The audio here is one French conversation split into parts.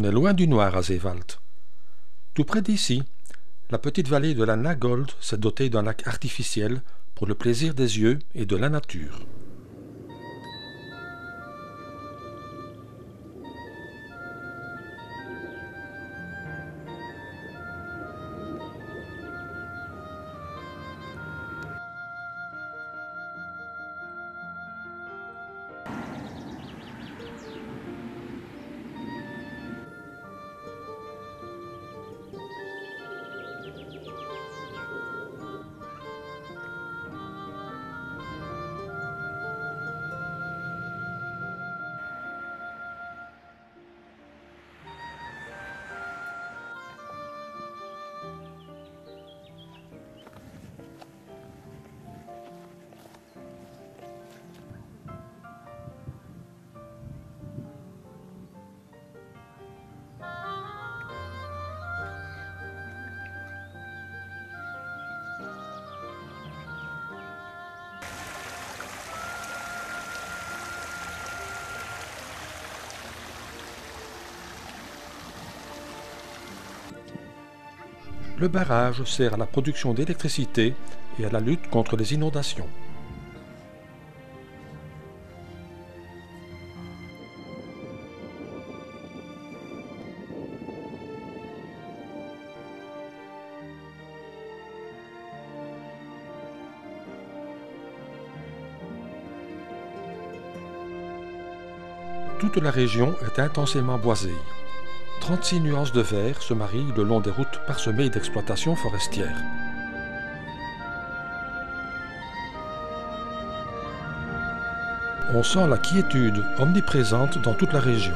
On est loin du noir à Zeewald. Tout près d'ici, la petite vallée de la Nagold s'est dotée d'un lac artificiel pour le plaisir des yeux et de la nature. Le barrage sert à la production d'électricité et à la lutte contre les inondations. Toute la région est intensément boisée. 36 nuances de vert se marient le long des routes parsemées d'exploitations forestières. On sent la quiétude omniprésente dans toute la région.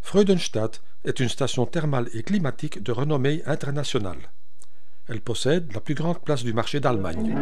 Freudenstadt est une station thermale et climatique de renommée internationale. Elle possède la plus grande place du marché d'Allemagne.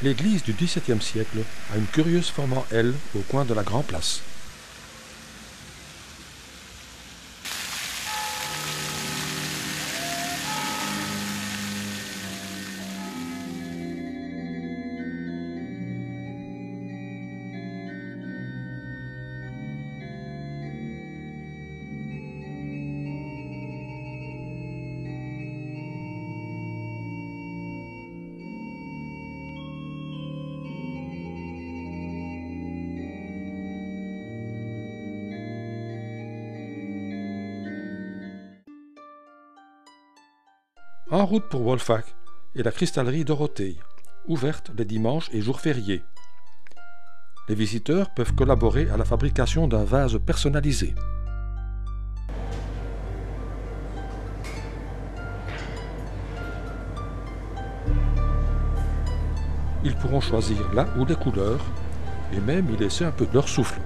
L'église du XVIIe siècle a une curieuse forme en L au coin de la Grand Place. En route pour Wolfach est la cristallerie Dorothée, ouverte les dimanches et jours fériés. Les visiteurs peuvent collaborer à la fabrication d'un vase personnalisé. Ils pourront choisir la ou les couleurs et même y laisser un peu de leur souffle.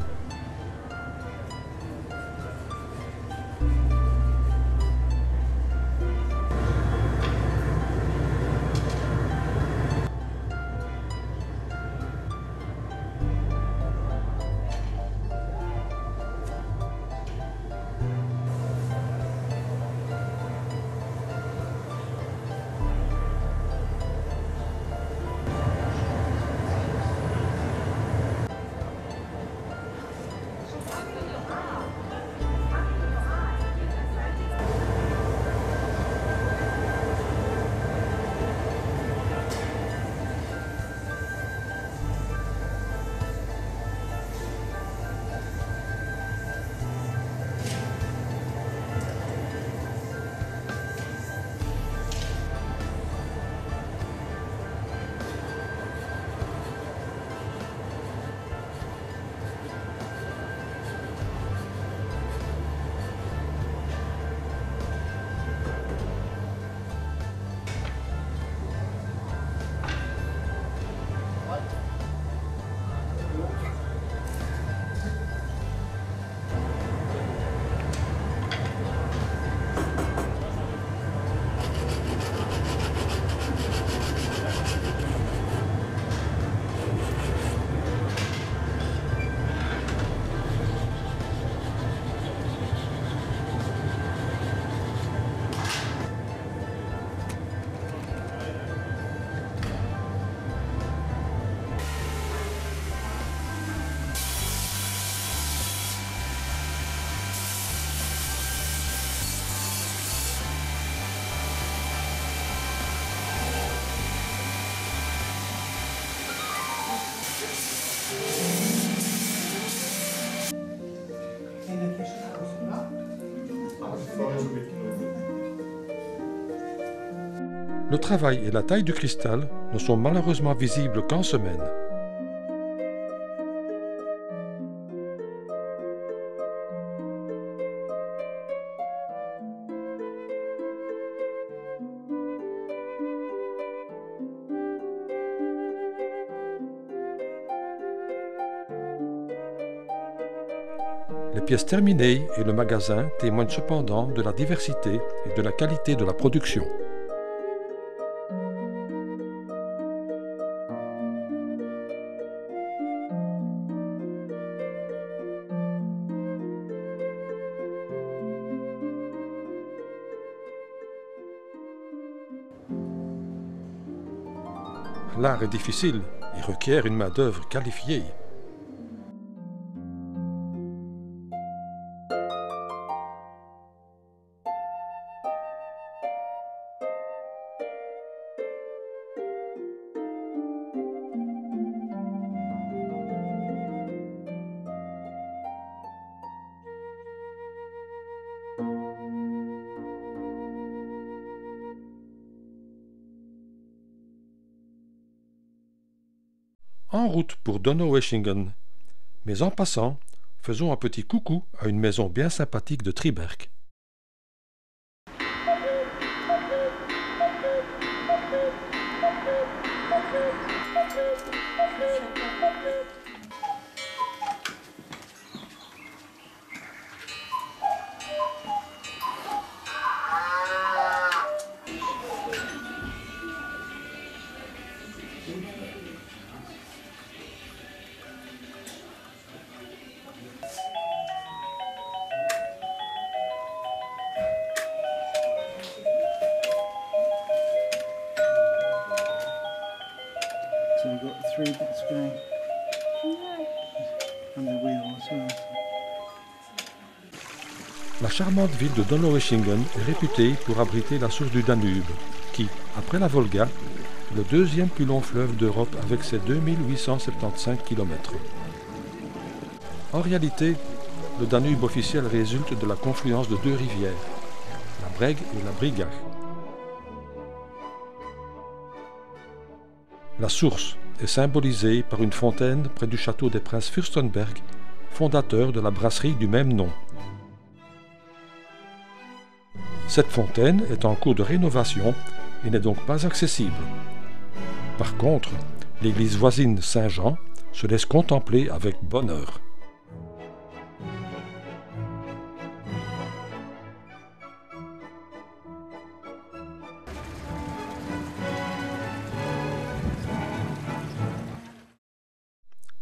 Le travail et la taille du cristal ne sont malheureusement visibles qu'en semaine. Les pièces terminées et le magasin témoignent cependant de la diversité et de la qualité de la production. L'art est difficile et requiert une main-d'œuvre qualifiée. En route pour Donaueschingen, mais en passant, faisons un petit coucou à une maison bien sympathique de Triberg. So we've got 3 bits going on the wheel as well. La charmante ville de Donaueschingen est réputée pour abriter la source du Danube, qui, après la Volga, est le deuxième plus long fleuve d'Europe avec ses 2875 km. En réalité, le Danube officiel résulte de la confluence de 2 rivières, la Breg et la Brigach. La source est symbolisée par une fontaine près du château des princes Fürstenberg, fondateur de la brasserie du même nom. Cette fontaine est en cours de rénovation et n'est donc pas accessible. Par contre, l'église voisine Saint-Jean se laisse contempler avec bonheur.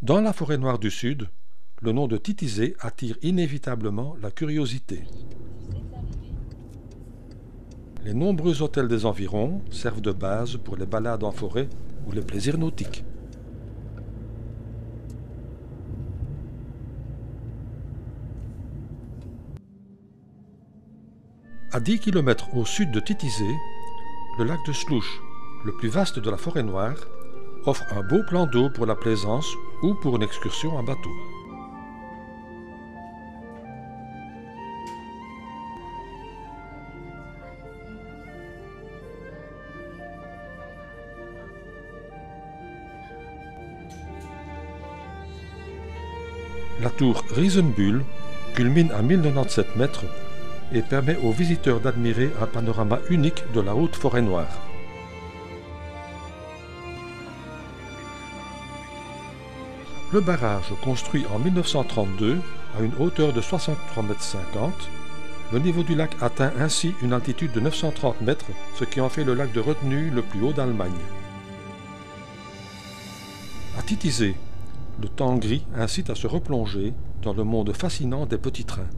Dans la forêt noire du Sud, le nom de Titisee attire inévitablement la curiosité. Les nombreux hôtels des environs servent de base pour les balades en forêt ou les plaisirs nautiques. À 10 km au sud de Titisee, le lac de Slush, le plus vaste de la forêt noire, offre un beau plan d'eau pour la plaisance ou pour une excursion en bateau. La tour Riesenbühl culmine à 1097 mètres et permet aux visiteurs d'admirer un panorama unique de la haute forêt noire. Le barrage, construit en 1932 à une hauteur de 63,50 m, le niveau du lac atteint ainsi une altitude de 930 mètres, ce qui en fait le lac de retenue le plus haut d'Allemagne. À Titisee, le temps gris incite à se replonger dans le monde fascinant des petits trains.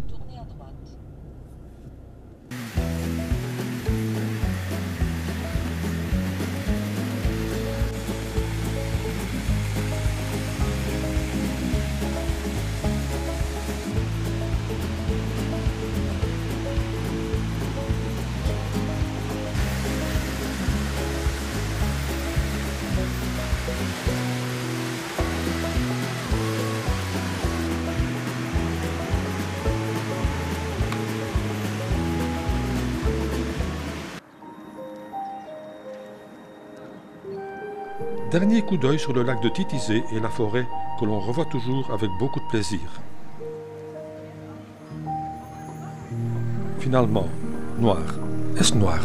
dernier coup d'œil sur le lac de Titisee et la forêt que l'on revoit toujours avec beaucoup de plaisir. Finalement, noir. Est-ce noir?